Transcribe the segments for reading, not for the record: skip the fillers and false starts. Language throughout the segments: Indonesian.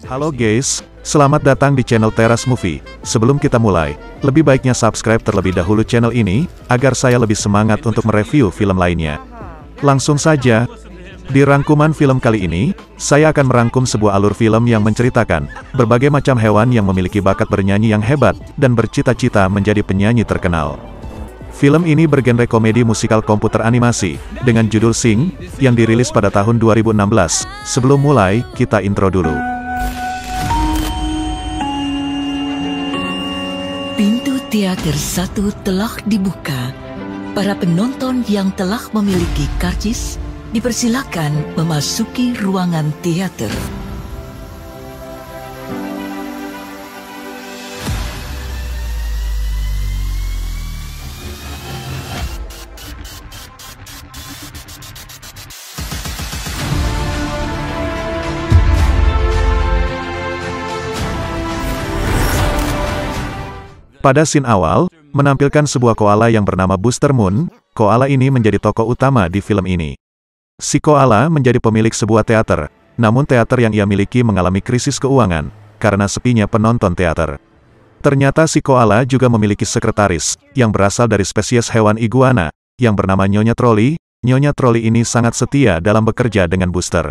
Halo guys, selamat datang di channel Teras Movie. Sebelum kita mulai, lebih baiknya subscribe terlebih dahulu channel ini, agar saya lebih semangat untuk mereview film lainnya. Langsung saja, di rangkuman film kali ini, saya akan merangkum sebuah alur film yang menceritakan berbagai macam hewan yang memiliki bakat bernyanyi yang hebat, dan bercita-cita menjadi penyanyi terkenal. Film ini bergenre komedi musikal komputer animasi, dengan judul Sing, yang dirilis pada tahun 2016. Sebelum mulai, kita intro dulu. Pintu teater 1 telah dibuka. Para penonton yang telah memiliki karcis, dipersilakan memasuki ruangan teater. Pada scene awal, menampilkan sebuah koala yang bernama Buster Moon. Koala ini menjadi tokoh utama di film ini. Si koala menjadi pemilik sebuah teater, namun teater yang ia miliki mengalami krisis keuangan, karena sepinya penonton teater. Ternyata si koala juga memiliki sekretaris, yang berasal dari spesies hewan iguana, yang bernama Nyonya Trolli. Nyonya Trolli ini sangat setia dalam bekerja dengan Buster.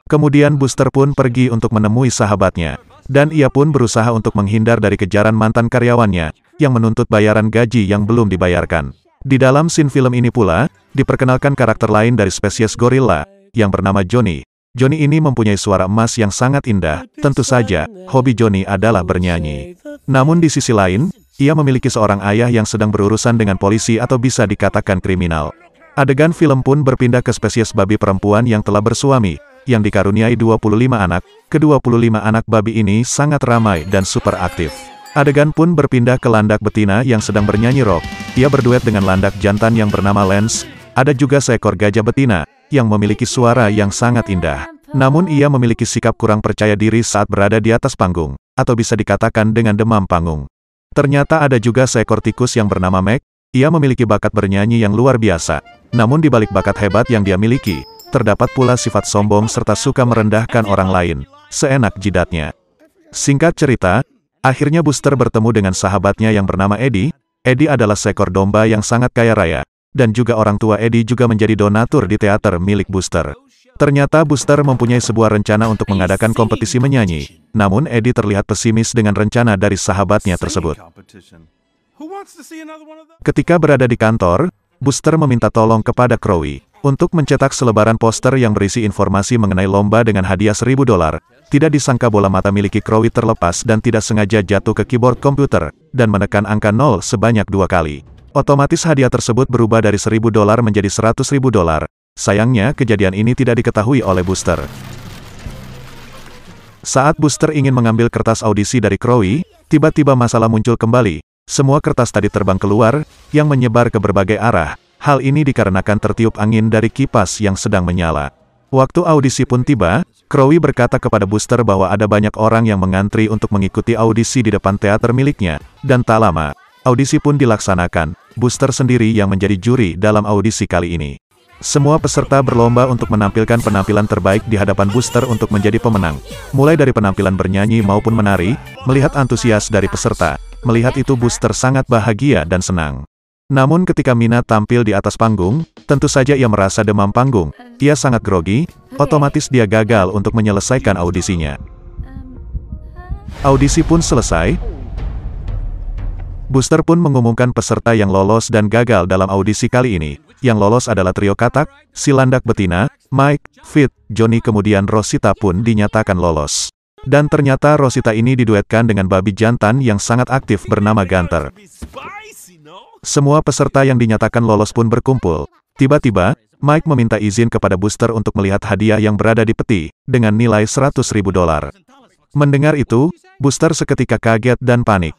Kemudian Buster pun pergi untuk menemui sahabatnya. Dan ia pun berusaha untuk menghindar dari kejaran mantan karyawannya, yang menuntut bayaran gaji yang belum dibayarkan. Di dalam scene film ini pula, diperkenalkan karakter lain dari spesies gorila, yang bernama Johnny. Johnny ini mempunyai suara emas yang sangat indah. Tentu saja, hobi Johnny adalah bernyanyi. Namun di sisi lain, ia memiliki seorang ayah yang sedang berurusan dengan polisi atau bisa dikatakan kriminal. Adegan film pun berpindah ke spesies babi perempuan yang telah bersuami, yang dikaruniai 25 anak. Ke-25 anak babi ini sangat ramai dan super aktif. Adegan pun berpindah ke landak betina yang sedang bernyanyi rock. Ia berduet dengan landak jantan yang bernama Lance. Ada juga seekor gajah betina, yang memiliki suara yang sangat indah. Namun ia memiliki sikap kurang percaya diri saat berada di atas panggung, atau bisa dikatakan dengan demam panggung. Ternyata ada juga seekor tikus yang bernama Meg. Ia memiliki bakat bernyanyi yang luar biasa. Namun di balik bakat hebat yang dia miliki, terdapat pula sifat sombong serta suka merendahkan orang lain, seenak jidatnya. Singkat cerita, akhirnya Buster bertemu dengan sahabatnya yang bernama Eddie. Eddie adalah seekor domba yang sangat kaya raya, dan juga orang tua Eddie juga menjadi donatur di teater milik Buster. Ternyata Buster mempunyai sebuah rencana untuk mengadakan kompetisi menyanyi, namun Eddie terlihat pesimis dengan rencana dari sahabatnya tersebut. Ketika berada di kantor, Buster meminta tolong kepada Crowy untuk mencetak selebaran poster yang berisi informasi mengenai lomba dengan hadiah $1.000. Tidak disangka bola mata miliki Crowy terlepas dan tidak sengaja jatuh ke keyboard komputer, dan menekan angka 0 sebanyak 2 kali. Otomatis hadiah tersebut berubah dari $1.000 menjadi $100.000. Sayangnya kejadian ini tidak diketahui oleh Buster. Saat Buster ingin mengambil kertas audisi dari Crowy, tiba-tiba masalah muncul kembali. Semua kertas tadi terbang keluar, yang menyebar ke berbagai arah. Hal ini dikarenakan tertiup angin dari kipas yang sedang menyala. Waktu audisi pun tiba, Crowy berkata kepada Buster bahwa ada banyak orang yang mengantri untuk mengikuti audisi di depan teater miliknya, dan tak lama, audisi pun dilaksanakan. Buster sendiri yang menjadi juri dalam audisi kali ini. Semua peserta berlomba untuk menampilkan penampilan terbaik di hadapan Buster untuk menjadi pemenang. Mulai dari penampilan bernyanyi maupun menari, melihat antusias dari peserta. Melihat itu Buster sangat bahagia dan senang. Namun ketika Mina tampil di atas panggung, tentu saja ia merasa demam panggung. Ia sangat grogi, otomatis dia gagal untuk menyelesaikan audisinya. Audisi pun selesai. Buster pun mengumumkan peserta yang lolos dan gagal dalam audisi kali ini. Yang lolos adalah trio katak, si landak betina, Mike, Fit, Johnny kemudian Rosita pun dinyatakan lolos. Dan ternyata Rosita ini diduetkan dengan babi jantan yang sangat aktif bernama Gunter. Semua peserta yang dinyatakan lolos pun berkumpul. Tiba-tiba, Mike meminta izin kepada Buster untuk melihat hadiah yang berada di peti, dengan nilai $100.000. Mendengar itu, Buster seketika kaget dan panik.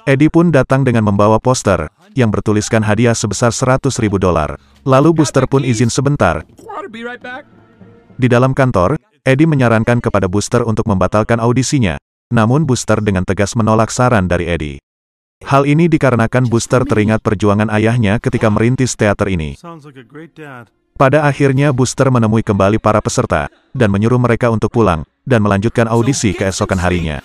Eddie pun datang dengan membawa poster, yang bertuliskan hadiah sebesar $100.000. Lalu Buster pun izin sebentar. Di dalam kantor, Eddie menyarankan kepada Buster untuk membatalkan audisinya, namun Buster dengan tegas menolak saran dari Eddie. Hal ini dikarenakan Buster teringat perjuangan ayahnya ketika merintis teater ini. Pada akhirnya Booster menemui kembali para peserta, dan menyuruh mereka untuk pulang, dan melanjutkan audisi keesokan harinya.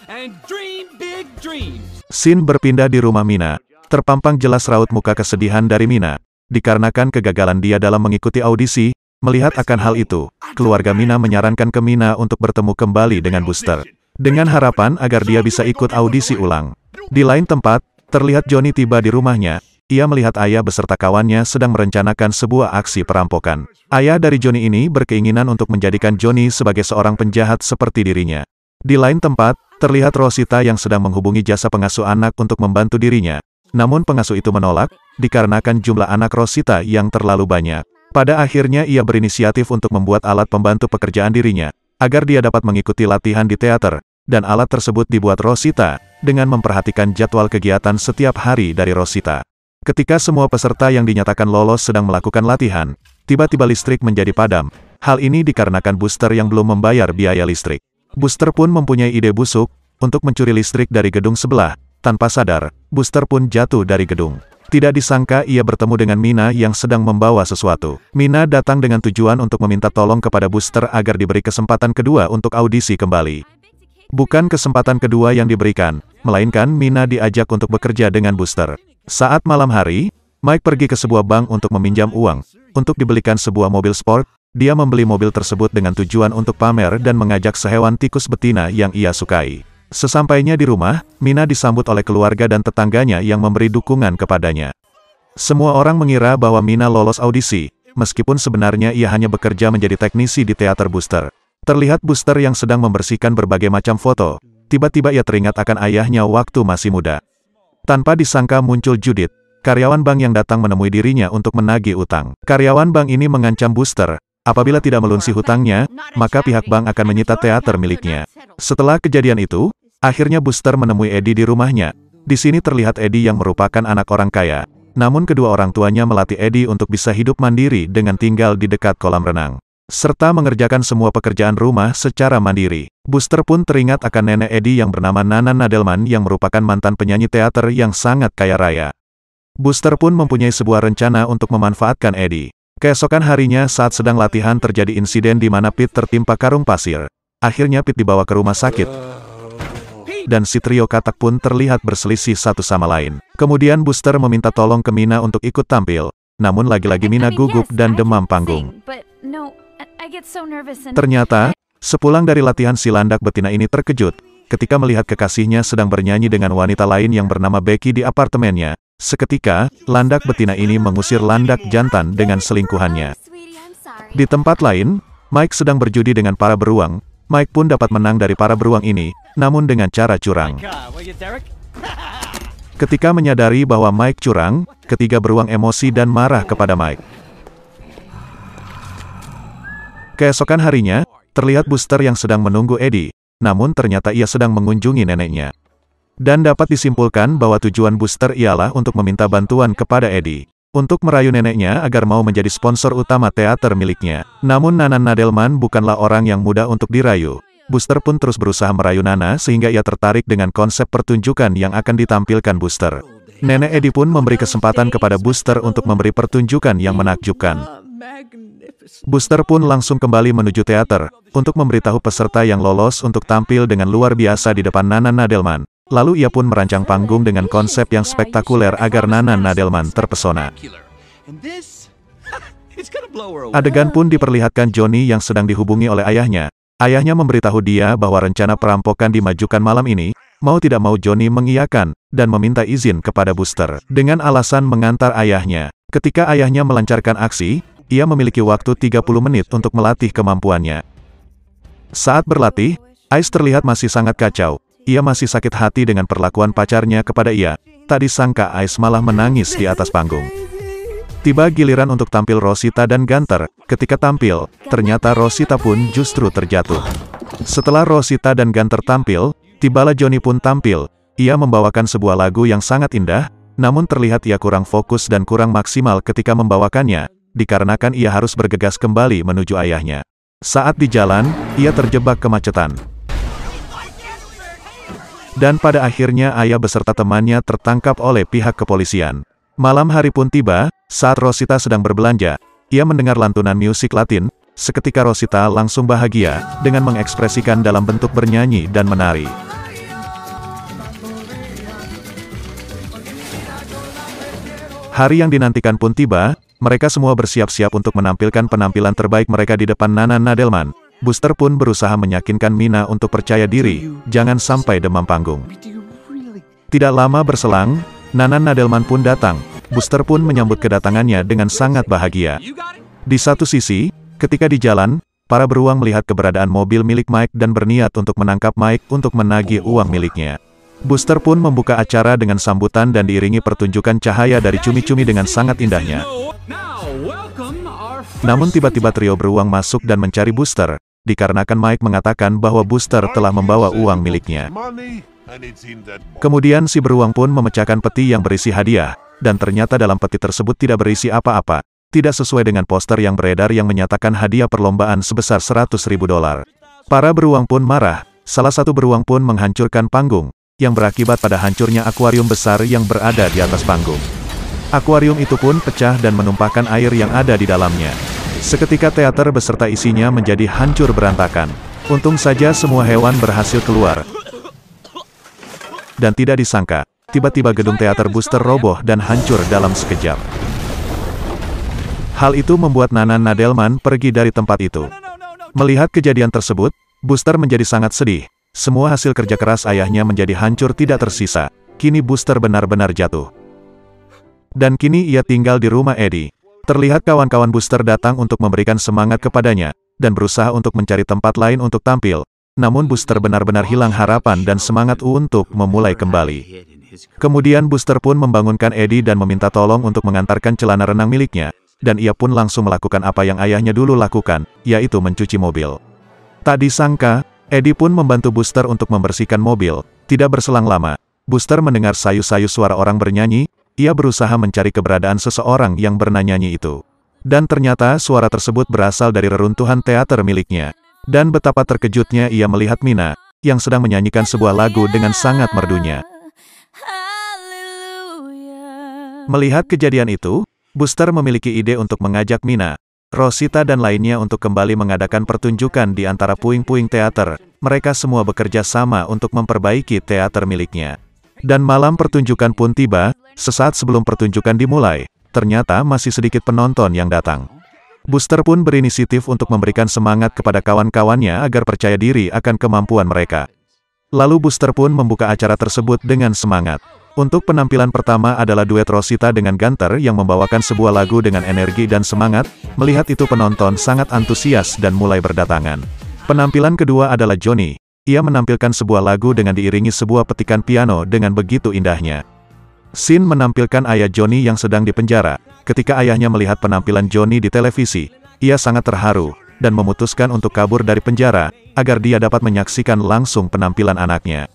Scene berpindah di rumah Mina. Terpampang jelas raut muka kesedihan dari Mina. Dikarenakan kegagalan dia dalam mengikuti audisi, melihat akan hal itu, keluarga Mina menyarankan ke Mina untuk bertemu kembali dengan Booster. Dengan harapan agar dia bisa ikut audisi ulang. Di lain tempat, terlihat Johnny tiba di rumahnya. Ia melihat ayah beserta kawannya sedang merencanakan sebuah aksi perampokan. Ayah dari Johnny ini berkeinginan untuk menjadikan Johnny sebagai seorang penjahat seperti dirinya. Di lain tempat, terlihat Rosita yang sedang menghubungi jasa pengasuh anak untuk membantu dirinya. Namun pengasuh itu menolak, dikarenakan jumlah anak Rosita yang terlalu banyak. Pada akhirnya ia berinisiatif untuk membuat alat pembantu pekerjaan dirinya, agar dia dapat mengikuti latihan di teater, dan alat tersebut dibuat Rosita, dengan memperhatikan jadwal kegiatan setiap hari dari Rosita. Ketika semua peserta yang dinyatakan lolos sedang melakukan latihan, tiba-tiba listrik menjadi padam. Hal ini dikarenakan Booster yang belum membayar biaya listrik. Booster pun mempunyai ide busuk, untuk mencuri listrik dari gedung sebelah. Tanpa sadar, Booster pun jatuh dari gedung. Tidak disangka ia bertemu dengan Mina yang sedang membawa sesuatu. Mina datang dengan tujuan untuk meminta tolong kepada Booster agar diberi kesempatan kedua untuk audisi kembali. Bukan kesempatan kedua yang diberikan, melainkan Mina diajak untuk bekerja dengan Booster. Saat malam hari, Mike pergi ke sebuah bank untuk meminjam uang. Untuk dibelikan sebuah mobil sport, dia membeli mobil tersebut dengan tujuan untuk pamer dan mengajak sehewan tikus betina yang ia sukai. Sesampainya di rumah, Mina disambut oleh keluarga dan tetangganya yang memberi dukungan kepadanya. Semua orang mengira bahwa Mina lolos audisi, meskipun sebenarnya ia hanya bekerja menjadi teknisi di teater Booster. Terlihat Booster yang sedang membersihkan berbagai macam foto. Tiba-tiba ia teringat akan ayahnya waktu masih muda. Tanpa disangka muncul Judith, karyawan bank yang datang menemui dirinya untuk menagih utang. Karyawan bank ini mengancam Booster, apabila tidak melunasi hutangnya, maka pihak bank akan menyita teater miliknya. Setelah kejadian itu, akhirnya Booster menemui Eddie di rumahnya. Di sini terlihat Eddie yang merupakan anak orang kaya. Namun kedua orang tuanya melatih Eddie untuk bisa hidup mandiri dengan tinggal di dekat kolam renang, serta mengerjakan semua pekerjaan rumah secara mandiri. Booster pun teringat akan nenek Eddie yang bernama Nana Nadelman yang merupakan mantan penyanyi teater yang sangat kaya raya. Booster pun mempunyai sebuah rencana untuk memanfaatkan Eddie. Keesokan harinya saat sedang latihan terjadi insiden di mana Pete tertimpa karung pasir. Akhirnya Pete dibawa ke rumah sakit. Dan si trio katak pun terlihat berselisih satu sama lain. Kemudian Booster meminta tolong ke Mina untuk ikut tampil. Namun lagi-lagi Mina gugup dan demam panggung. Ternyata, sepulang dari latihan si landak betina ini terkejut, ketika melihat kekasihnya sedang bernyanyi dengan wanita lain yang bernama Becky di apartemennya. Seketika, landak betina ini mengusir landak jantan dengan selingkuhannya. Di tempat lain, Mike sedang berjudi dengan para beruang. Mike pun dapat menang dari para beruang ini, namun dengan cara curang. Ketika menyadari bahwa Mike curang, ketiga beruang emosi dan marah kepada Mike. Keesokan harinya, terlihat Booster yang sedang menunggu Eddie, namun ternyata ia sedang mengunjungi neneknya. Dan dapat disimpulkan bahwa tujuan Booster ialah untuk meminta bantuan kepada Eddie, untuk merayu neneknya agar mau menjadi sponsor utama teater miliknya. Namun Nana Nadelman bukanlah orang yang mudah untuk dirayu. Booster pun terus berusaha merayu Nana sehingga ia tertarik dengan konsep pertunjukan yang akan ditampilkan Booster. Nenek Eddie pun memberi kesempatan kepada Booster untuk memberi pertunjukan yang menakjubkan. Booster pun langsung kembali menuju teater, untuk memberitahu peserta yang lolos untuk tampil dengan luar biasa di depan Nana Nadelman. Lalu ia pun merancang panggung dengan konsep yang spektakuler agar Nana Nadelman terpesona. Adegan pun diperlihatkan Johnny yang sedang dihubungi oleh ayahnya. Ayahnya memberitahu dia bahwa rencana perampokan dimajukan malam ini. Mau tidak mau Johnny mengiyakan, dan meminta izin kepada Booster, dengan alasan mengantar ayahnya. Ketika ayahnya melancarkan aksi, ia memiliki waktu 30 menit untuk melatih kemampuannya. Saat berlatih, Ice terlihat masih sangat kacau. Ia masih sakit hati dengan perlakuan pacarnya kepada ia. Tak disangka Ice malah menangis di atas panggung. Tiba giliran untuk tampil Rosita dan Gunter. Ketika tampil, ternyata Rosita pun justru terjatuh. Setelah Rosita dan Gunter tampil, tibalah Johnny pun tampil. Ia membawakan sebuah lagu yang sangat indah, namun terlihat ia kurang fokus dan kurang maksimal ketika membawakannya, dikarenakan ia harus bergegas kembali menuju ayahnya. Saat di jalan, ia terjebak kemacetan. Dan pada akhirnya ayah beserta temannya tertangkap oleh pihak kepolisian. Malam hari pun tiba, saat Rosita sedang berbelanja. ia mendengar lantunan musik Latin. Seketika Rosita langsung bahagia, dengan mengekspresikan dalam bentuk bernyanyi dan menari. Hari yang dinantikan pun tiba, mereka semua bersiap-siap untuk menampilkan penampilan terbaik mereka di depan Nana Nadelman. Booster pun berusaha meyakinkan Mina untuk percaya diri, jangan sampai demam panggung. Tidak lama berselang, Nana Nadelman pun datang. Booster pun menyambut kedatangannya dengan sangat bahagia. Di satu sisi, ketika di jalan, para beruang melihat keberadaan mobil milik Mike dan berniat untuk menangkap Mike untuk menagih uang miliknya. Booster pun membuka acara dengan sambutan dan diiringi pertunjukan cahaya dari cumi-cumi dengan sangat indahnya. Namun tiba-tiba trio beruang masuk dan mencari Booster, dikarenakan Mike mengatakan bahwa Booster telah membawa uang miliknya. Kemudian si beruang pun memecahkan peti yang berisi hadiah, dan ternyata dalam peti tersebut tidak berisi apa-apa. Tidak sesuai dengan poster yang beredar yang menyatakan hadiah perlombaan sebesar $100.000. Para beruang pun marah, salah satu beruang pun menghancurkan panggung, yang berakibat pada hancurnya akuarium besar yang berada di atas panggung. Akuarium itu pun pecah dan menumpahkan air yang ada di dalamnya. Seketika teater beserta isinya menjadi hancur berantakan. Untung saja semua hewan berhasil keluar. Dan tidak disangka, tiba-tiba gedung teater Booster roboh dan hancur dalam sekejap. Hal itu membuat Nana Nadelman pergi dari tempat itu. Melihat kejadian tersebut, Booster menjadi sangat sedih. Semua hasil kerja keras ayahnya menjadi hancur tidak tersisa. Kini Booster benar-benar jatuh. Dan kini ia tinggal di rumah Eddie. Terlihat kawan-kawan Booster datang untuk memberikan semangat kepadanya, dan berusaha untuk mencari tempat lain untuk tampil. Namun Booster benar-benar hilang harapan dan semangat untuk memulai kembali. Kemudian Booster pun membangunkan Eddie dan meminta tolong untuk mengantarkan celana renang miliknya. Dan ia pun langsung melakukan apa yang ayahnya dulu lakukan, yaitu mencuci mobil. Tak disangka, Eddie pun membantu Booster untuk membersihkan mobil. Tidak berselang lama, Booster mendengar sayu-sayu suara orang bernyanyi. Ia berusaha mencari keberadaan seseorang yang bernyanyi itu. Dan ternyata suara tersebut berasal dari reruntuhan teater miliknya. Dan betapa terkejutnya ia melihat Mina, yang sedang menyanyikan sebuah lagu dengan sangat merdunya. Melihat kejadian itu, Booster memiliki ide untuk mengajak Mina, Rosita dan lainnya untuk kembali mengadakan pertunjukan di antara puing-puing teater. Mereka semua bekerja sama untuk memperbaiki teater miliknya. Dan malam pertunjukan pun tiba, sesaat sebelum pertunjukan dimulai, ternyata masih sedikit penonton yang datang. Booster pun berinisiatif untuk memberikan semangat kepada kawan-kawannya agar percaya diri akan kemampuan mereka. Lalu Booster pun membuka acara tersebut dengan semangat. Untuk penampilan pertama adalah duet Rosita dengan Gunter yang membawakan sebuah lagu dengan energi dan semangat. Melihat itu penonton sangat antusias dan mulai berdatangan. Penampilan kedua adalah Johnny. Ia menampilkan sebuah lagu dengan diiringi sebuah petikan piano dengan begitu indahnya. Scene menampilkan ayah Johnny yang sedang dipenjara. Ketika ayahnya melihat penampilan Johnny di televisi, ia sangat terharu, dan memutuskan untuk kabur dari penjara, agar dia dapat menyaksikan langsung penampilan anaknya.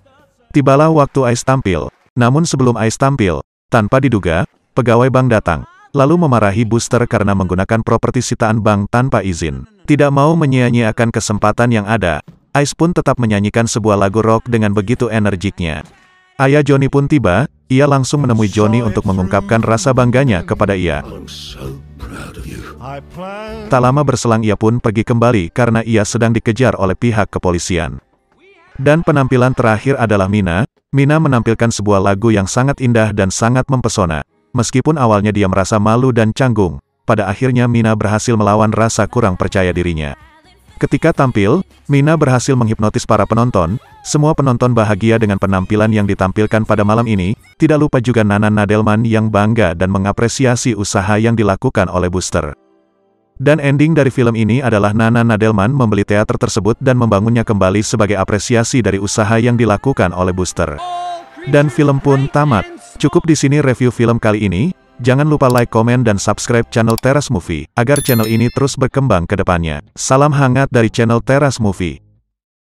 Tibalah waktu Ice tampil, namun sebelum Ice tampil, tanpa diduga, pegawai bank datang, lalu memarahi Booster karena menggunakan properti sitaan bank tanpa izin. Tidak mau menyia-nyiakan kesempatan yang ada, Ice pun tetap menyanyikan sebuah lagu rock dengan begitu energiknya. Ayah Johnny pun tiba, ia langsung menemui Johnny untuk mengungkapkan rasa bangganya kepada ia. Tak lama berselang ia pun pergi kembali karena ia sedang dikejar oleh pihak kepolisian. Dan penampilan terakhir adalah Mina. Mina menampilkan sebuah lagu yang sangat indah dan sangat mempesona. Meskipun awalnya dia merasa malu dan canggung, pada akhirnya Mina berhasil melawan rasa kurang percaya dirinya. Ketika tampil, Mina berhasil menghipnotis para penonton. Semua penonton bahagia dengan penampilan yang ditampilkan pada malam ini. Tidak lupa juga Nana Nadelman yang bangga dan mengapresiasi usaha yang dilakukan oleh Booster. Dan ending dari film ini adalah Nana Nadelman membeli teater tersebut dan membangunnya kembali sebagai apresiasi dari usaha yang dilakukan oleh Booster. Dan film pun tamat. Cukup di sini review film kali ini. Jangan lupa like, komen, dan subscribe channel Teras Movie, agar channel ini terus berkembang ke depannya. Salam hangat dari channel Teras Movie.